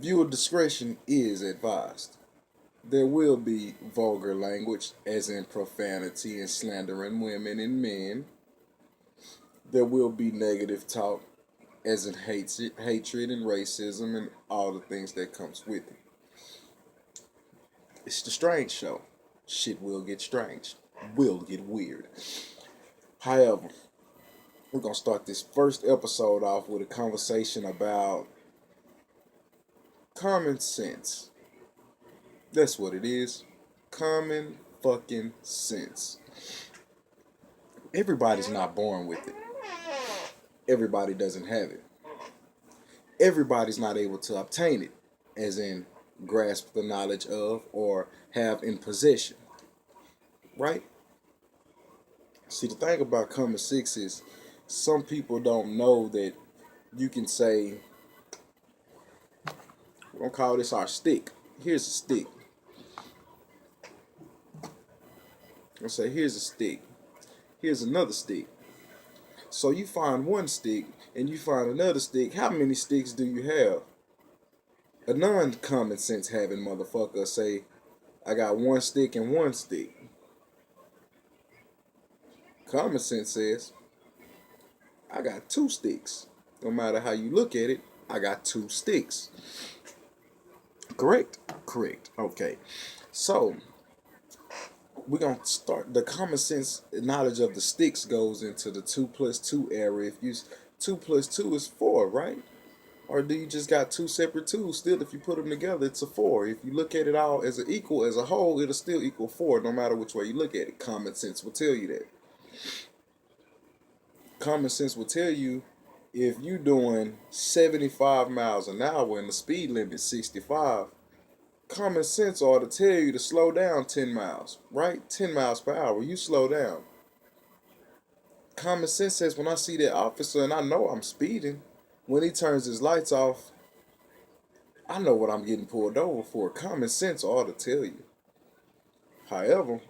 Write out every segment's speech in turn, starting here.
Viewer discretion is advised. There will be vulgar language, as in profanity and slandering women and men. There will be negative talk, as in hatred and racism and all the things that comes with it. It's the Strange Show. Shit will get strange. Will get weird. However, we're gonna start this first episode off with a conversation about common sense. That's what it is. Common fucking sense. Everybody's not born with it. Everybody doesn't have it. Everybody's not able to obtain it, as in grasp the knowledge of or have in possession. Right? See, the thing about common sense is some people don't know that you can say, we're going to call this our stick. Here's a stick. I'll say, here's a stick. Here's another stick. So you find one stick and you find another stick. How many sticks do you have? A non-common sense having motherfucker say, I got one stick and one stick. Common sense says, I got two sticks. No matter how you look at it, I got two sticks. Correct? Correct. Okay. So, we're going to start. The common sense knowledge of the sticks goes into the 2 plus 2 area. If you 2 plus 2 is 4, right? Or do you just got two separate twos? Still, if you put them together, it's a 4. If you look at it all as an equal, as a whole, it'll still equal 4, no matter which way you look at it. Common sense will tell you that. Common sense will tell you if you're doing 75 miles an hour and the speed limit is 65, common sense ought to tell you to slow down 10 miles, right? 10 miles per hour, you slow down. Common sense says when I see that officer and I know I'm speeding, when he turns his lights off, I know what I'm getting pulled over for. Common sense ought to tell you. However,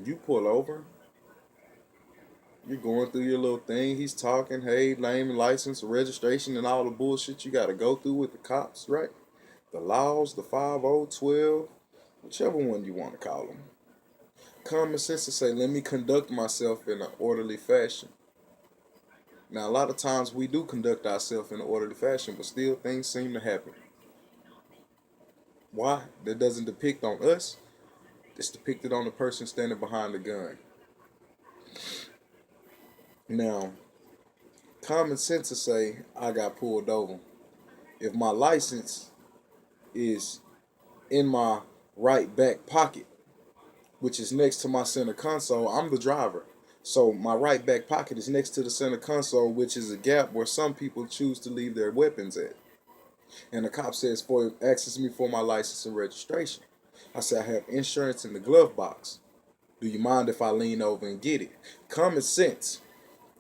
you pull over, you're going through your little thing, he's talking, hey, name, license, registration, and all the bullshit you got to go through with the cops, right? The laws, the 5012, whichever one you want to call them. Common sense to say, let me conduct myself in an orderly fashion. Now, a lot of times we do conduct ourselves in an orderly fashion, but still things seem to happen. Why? That doesn't depict on us. It's depicted on the person standing behind the gun. Now, common sense to say, I got pulled over. If my license is in my right back pocket, which is next to my center console, I'm the driver. So my right back pocket is next to the center console, which is a gap where some people choose to leave their weapons at. And the cop says, asks me for my license and registration. I say, I have insurance in the glove box. Do you mind if I lean over and get it? Common sense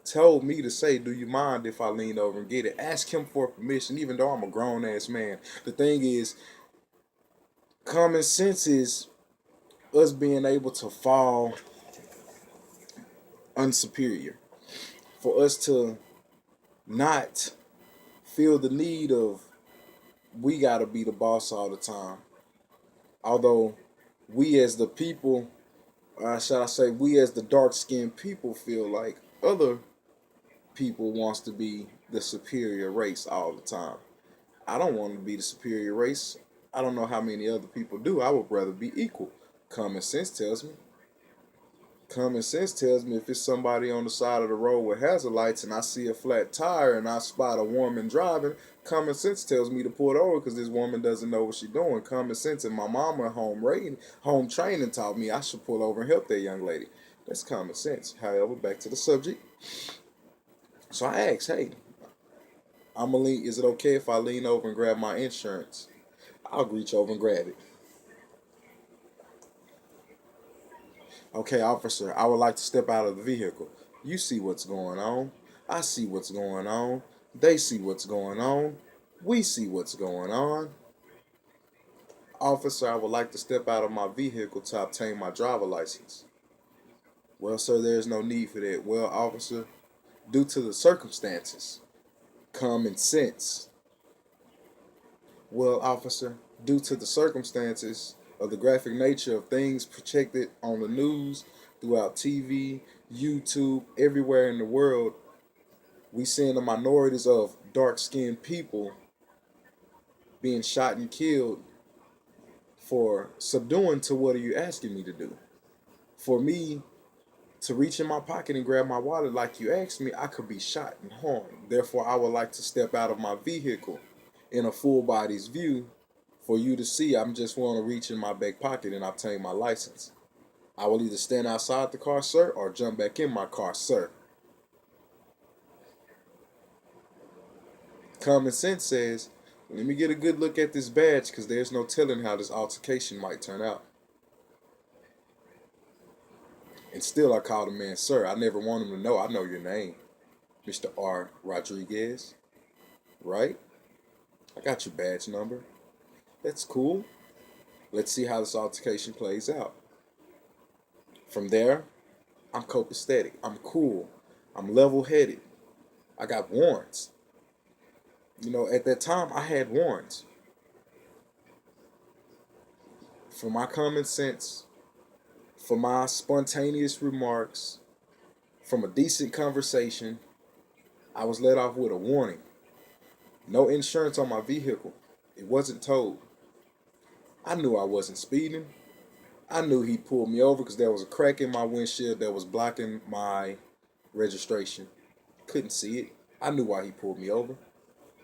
told me to say, do you mind if I lean over and get it? Ask him for permission, even though I'm a grown-ass man. The thing is, common sense is us being able to fall unsuperior. For us to not feel the need of, we gotta be the boss all the time. Although we as the people, shall I say, we as the dark-skinned people feel like other people wants to be the superior race all the time. I don't want to be the superior race. I don't know how many other people do. I would rather be equal. Common sense tells me. Common sense tells me if it's somebody on the side of the road with hazard lights and I see a flat tire and I spot a woman driving, common sense tells me to pull it over because this woman doesn't know what she's doing. Common sense and my mama home training taught me I should pull over and help that young lady. That's common sense. However, back to the subject. So I asked, hey, is it okay if I lean over and grab my insurance? I'll reach over and grab it. Okay, officer, I would like to step out of the vehicle. You see what's going on. I see what's going on. They see what's going on. We see what's going on. Officer, I would like to step out of my vehicle to obtain my driver license. Well, sir, there's no need for that. Well, officer, due to the circumstances, common sense Well, officer, due to the circumstances of the graphic nature of things projected on the news, throughout TV, YouTube, everywhere in the world, we seeing the minorities of dark-skinned people being shot and killed for subduing to what are you asking me to do? For me to reach in my pocket and grab my wallet like you asked me, I could be shot and harmed. Therefore, I would like to step out of my vehicle in a full body's view for you to see. I'm just want to reach in my back pocket and obtain my license. I will either stand outside the car, sir, or jump back in my car, sir. Common sense says, let me get a good look at this badge because there's no telling how this altercation might turn out. And still I call the man sir. I never want him to know I know your name, Mr. R. Rodriguez. Right? I got your badge number. That's cool. Let's see how this altercation plays out. From there, I'm copacetic. I'm cool. I'm level-headed. I got warrants. You know, at that time, I had warrants. For my common sense, for my spontaneous remarks, from a decent conversation, I was let off with a warning. No insurance on my vehicle. It wasn't towed. I knew I wasn't speeding. I knew he pulled me over because there was a crack in my windshield that was blocking my registration. Couldn't see it. I knew why he pulled me over.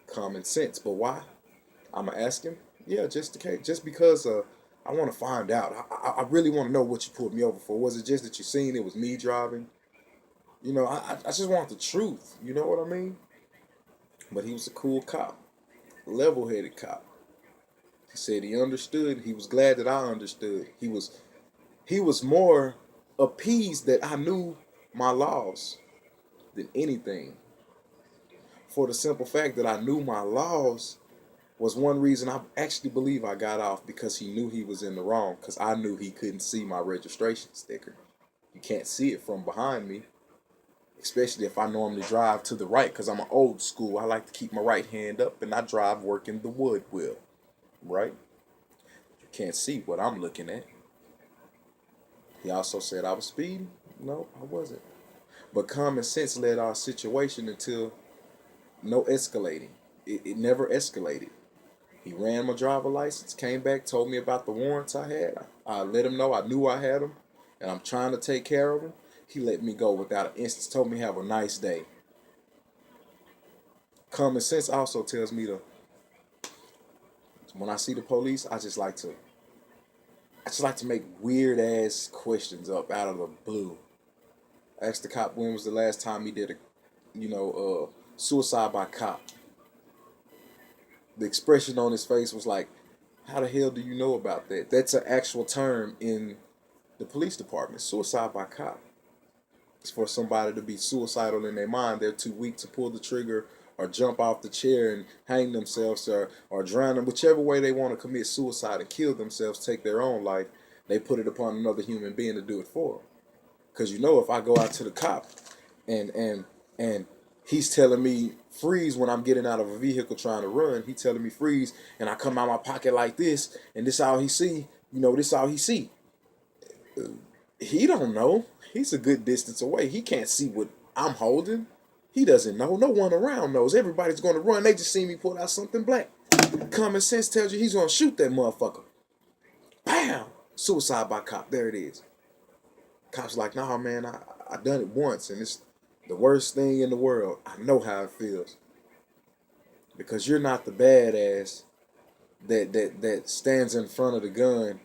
Common sense. But why? I'ma ask him. Yeah, just in case. Just because I want to find out. I really want to know what you pulled me over for. Was it just that you seen it was me driving? You know, I just want the truth. You know what I mean? But he was a cool cop. Level-headed cop. He said he understood. He was glad that I understood. He was more appeased that I knew my laws than anything. For the simple fact that I knew my laws was one reason I actually believe I got off, because he knew he was in the wrong, because I knew he couldn't see my registration sticker. You can't see it from behind me, especially if I normally drive to the right, because I'm an old school. I like to keep my right hand up and I drive working the wood wheel, right? You can't see what I'm looking at. He also said I was speeding. No, I wasn't. But common sense led our situation until no escalating. It never escalated. He ran my driver license, came back, told me about the warrants I had. I let him know I knew I had them, and I'm trying to take care of them. He let me go without an instance, told me have a nice day. Common sense also tells me to, when I see the police, I just like to make weird ass questions up out of the blue. I asked the cop when was the last time he did suicide by cop. The expression on his face was like, how the hell do you know about that? That's an actual term in the police department, suicide by cop. It's for somebody to be suicidal in their mind. They're too weak to pull the trigger or jump off the chair and hang themselves or drown them. Whichever way they want to commit suicide and kill themselves, take their own life, they put it upon another human being to do it for them. Because you know, if I go out to the cop and he's telling me freeze when I'm getting out of a vehicle trying to run, he telling me freeze, and I come out my pocket like this, and this all he see, this all he see. He don't know. He's a good distance away. He can't see what I'm holding. He doesn't know. No one around knows. Everybody's going to run. They just see me pull out something black. Common sense tells you he's going to shoot that motherfucker. Bam! Suicide by cop. There it is. Cop's like, nah, man, I done it once, and it's the worst thing in the world. I know how it feels. Because you're not the badass that stands in front of the gun.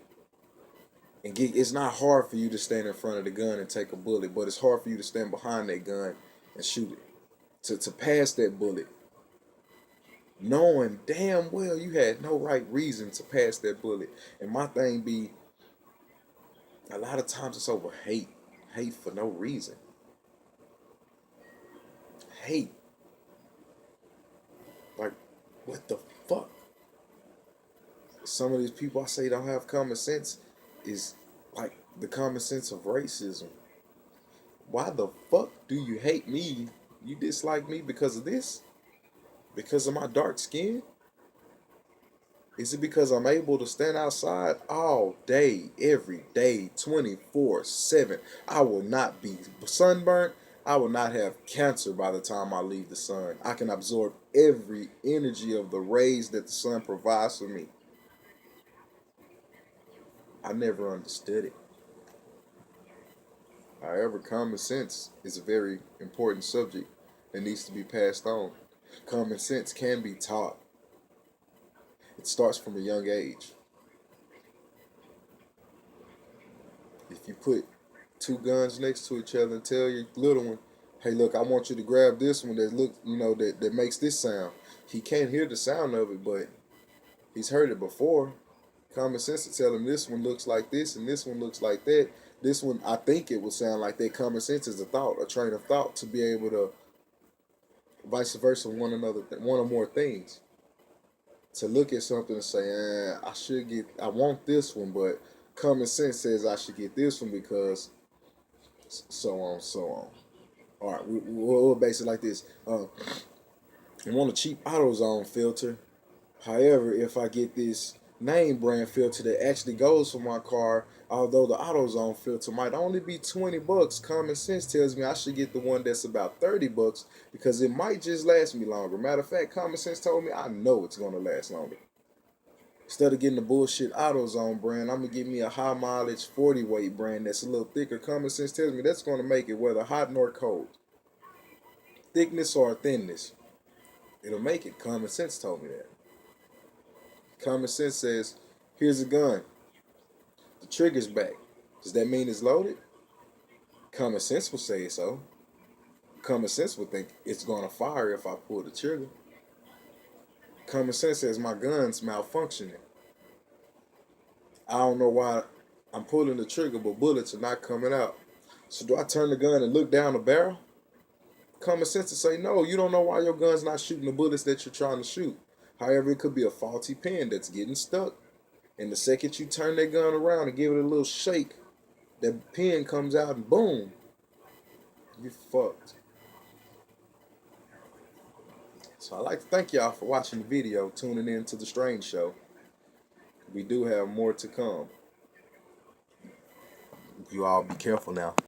And it's not hard for you to stand in front of the gun and take a bullet, but it's hard for you to stand behind that gun and shoot it. To pass that bullet, knowing damn well you had no right reason to pass that bullet. And my thing be, a lot of times it's over hate. Hate for no reason. Hate. Like, what the fuck? Some of these people I say don't have common sense is like the common sense of racism. Why the fuck do you hate me? You dislike me because of this? Because of my dark skin? Is it because I'm able to stand outside all day, every day, 24/7? I will not be sunburnt. I will not have cancer by the time I leave the sun. I can absorb every energy of the rays that the sun provides for me. I never understood it. However, common sense is a very important subject that needs to be passed on. Common sense can be taught. It starts from a young age. If you put two guns next to each other and tell your little one, hey, look, I want you to grab this one that look, that makes this sound. He can't hear the sound of it, but he's heard it before. Common sense to tell him this one looks like this and this one looks like that. This one, I think it would sound like that. Common sense is a thought, a train of thought to be able to vice versa one or more things. To look at something and say, I want this one, but common sense says I should get this one because so on, so on. All right, we'll base it like this. I want a cheap AutoZone filter. However, if I get this name brand filter that actually goes for my car, although the AutoZone filter might only be 20 bucks, common sense tells me I should get the one that's about 30 bucks because it might just last me longer. Matter of fact, common sense told me I know it's going to last longer. Instead of getting the bullshit AutoZone brand, I'm going to get me a high mileage 40 weight brand that's a little thicker. Common sense tells me that's going to make it whether hot nor cold. Thickness or thinness. It'll make it. Common sense told me that. Common sense says, here's a gun. The trigger's back. Does that mean it's loaded? Common sense will say so. Common sense would think it's going to fire if I pull the trigger. Common sense says my gun's malfunctioning. I don't know why I'm pulling the trigger, but bullets are not coming out. So do I turn the gun and look down the barrel? Common sense to say, no, you don't know why your gun's not shooting the bullets that you're trying to shoot. However, it could be a faulty pin that's getting stuck. And the second you turn that gun around and give it a little shake, that pin comes out and boom, you fucked. So I'd like to thank y'all for watching the video, tuning in to The Strange Show. We do have more to come. You all be careful now.